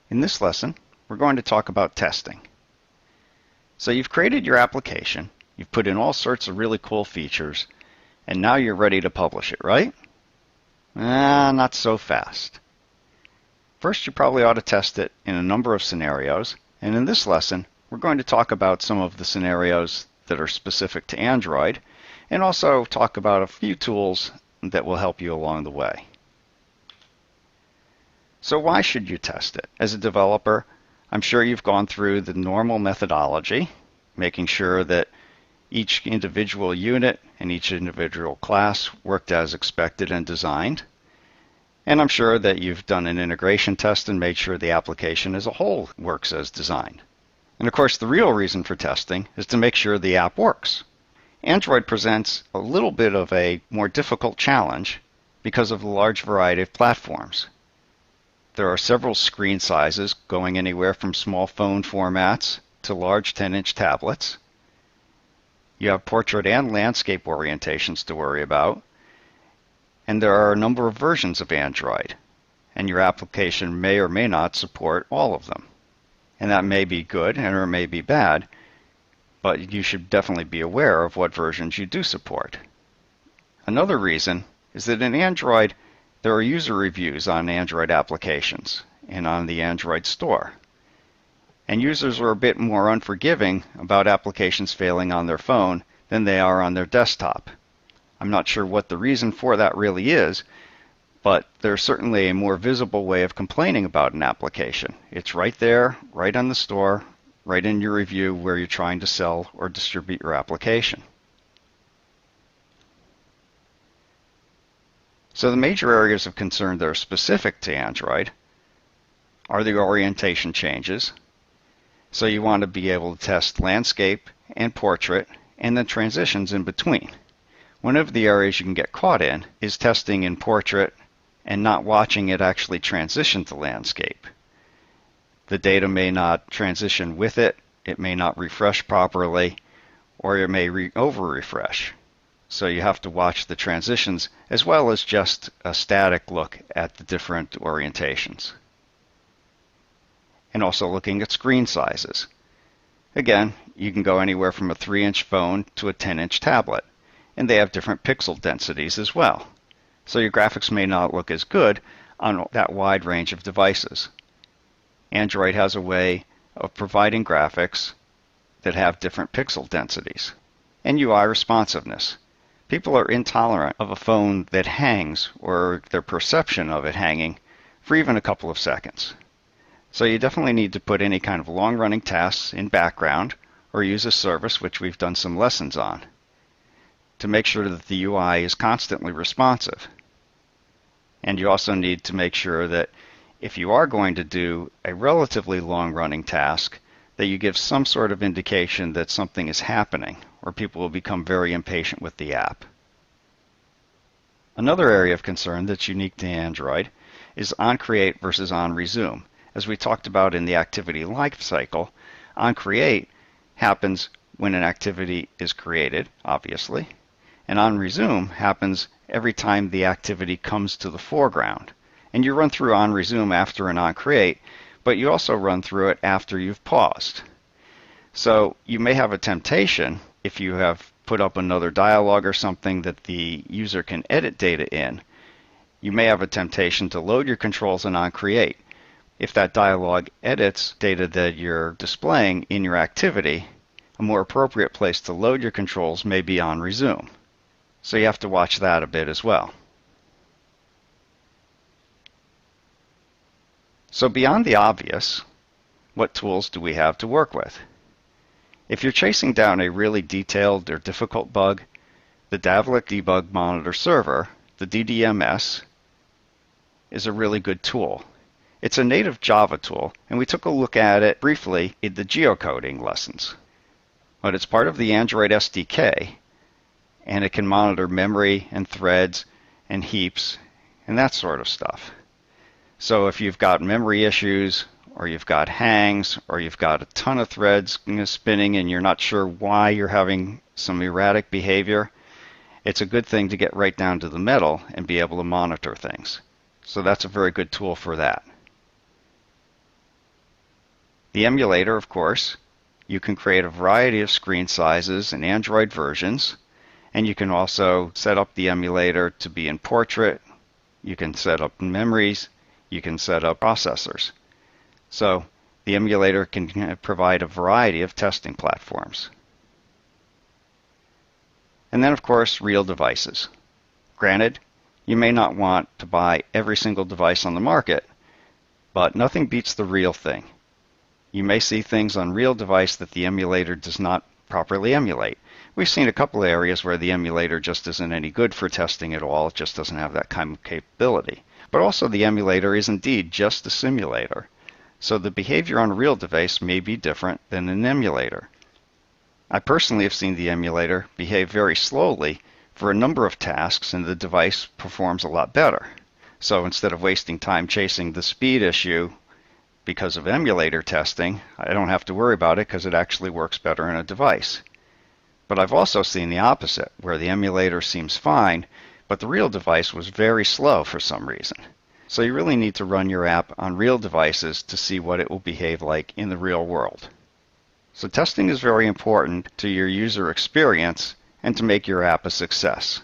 In this lesson, we're going to talk about testing. So you've created your application, you've put in all sorts of really cool features, and now you're ready to publish it, right? Not so fast. First, you probably ought to test it in a number of scenarios, and in this lesson, we're going to talk about some of the scenarios that are specific to Android, and also talk about a few tools that will help you along the way. So why should you test it? As a developer, I'm sure you've gone through the normal methodology, making sure that each individual unit and each individual class worked as expected and designed. And I'm sure that you've done an integration test and made sure the application as a whole works as designed. And of course, the real reason for testing is to make sure the app works. Android presents a little bit of a more difficult challenge because of the large variety of platforms. There are several screen sizes going anywhere from small phone formats to large 10-inch tablets. You have portrait and landscape orientations to worry about. And there are a number of versions of Android, and your application may or may not support all of them. And that may be good or it may be bad, but you should definitely be aware of what versions you do support. Another reason is that in Android, there are user reviews on Android applications and on the Android store. And users are a bit more unforgiving about applications failing on their phone than they are on their desktop. I'm not sure what the reason for that really is, but there's certainly a more visible way of complaining about an application. It's right there, right on the store, right in your review where you're trying to sell or distribute your application. So the major areas of concern that are specific to Android are the orientation changes. So you want to be able to test landscape and portrait and the transitions in between. One of the areas you can get caught in is testing in portrait and not watching it actually transition to landscape. The data may not transition with it, it may not refresh properly, or it may over-refresh. So you have to watch the transitions as well as just a static look at the different orientations. And also looking at screen sizes. Again, you can go anywhere from a 3-inch phone to a 10-inch tablet, and they have different pixel densities as well. So your graphics may not look as good on that wide range of devices. Android has a way of providing graphics that have different pixel densities. And UI responsiveness. People are intolerant of a phone that hangs or their perception of it hanging for even a couple of seconds. So you definitely need to put any kind of long-running tasks in background or use a service, which we've done some lessons on, to make sure that the UI is constantly responsive. And you also need to make sure that if you are going to do a relatively long-running task, that you give some sort of indication that something is happening, or people will become very impatient with the app. Another area of concern that's unique to Android is onCreate versus onResume. As we talked about in the activity lifecycle, onCreate happens when an activity is created, obviously, and onResume happens every time the activity comes to the foreground. And you run through onResume after an onCreate, but you also run through it after you've paused. So you may have a temptation, if you have put up another dialog or something that the user can edit data in, you may have a temptation to load your controls in onCreate. If that dialog edits data that you're displaying in your activity, a more appropriate place to load your controls may be onResume. So you have to watch that a bit as well. So beyond the obvious, what tools do we have to work with? If you're chasing down a really detailed or difficult bug, the Davlik Debug Monitor Server, the DDMS, is a really good tool. It's a native Java tool, and we took a look at it briefly in the geocoding lessons. But it's part of the Android SDK, and it can monitor memory and threads and heaps and that sort of stuff. So if you've got memory issues, or you've got hangs, or you've got a ton of threads spinning and you're not sure why you're having some erratic behavior, it's a good thing to get right down to the metal and be able to monitor things. So that's a very good tool for that. The emulator, of course, you can create a variety of screen sizes and Android versions, and you can also set up the emulator to be in portrait. You can set up memories. You can set up processors. So the emulator can provide a variety of testing platforms. And then, of course, real devices. Granted, you may not want to buy every single device on the market, but nothing beats the real thing. You may see things on real device that the emulator does not properly emulate. We've seen a couple of areas where the emulator just isn't any good for testing at all. It just doesn't have that kind of capability. But also the emulator is indeed just a simulator. So the behavior on a real device may be different than an emulator. I personally have seen the emulator behave very slowly for a number of tasks, and the device performs a lot better. So instead of wasting time chasing the speed issue because of emulator testing, I don't have to worry about it because it actually works better in a device. But I've also seen the opposite, where the emulator seems fine, but the real device was very slow for some reason. So you really need to run your app on real devices to see what it will behave like in the real world. So testing is very important to your user experience and to make your app a success.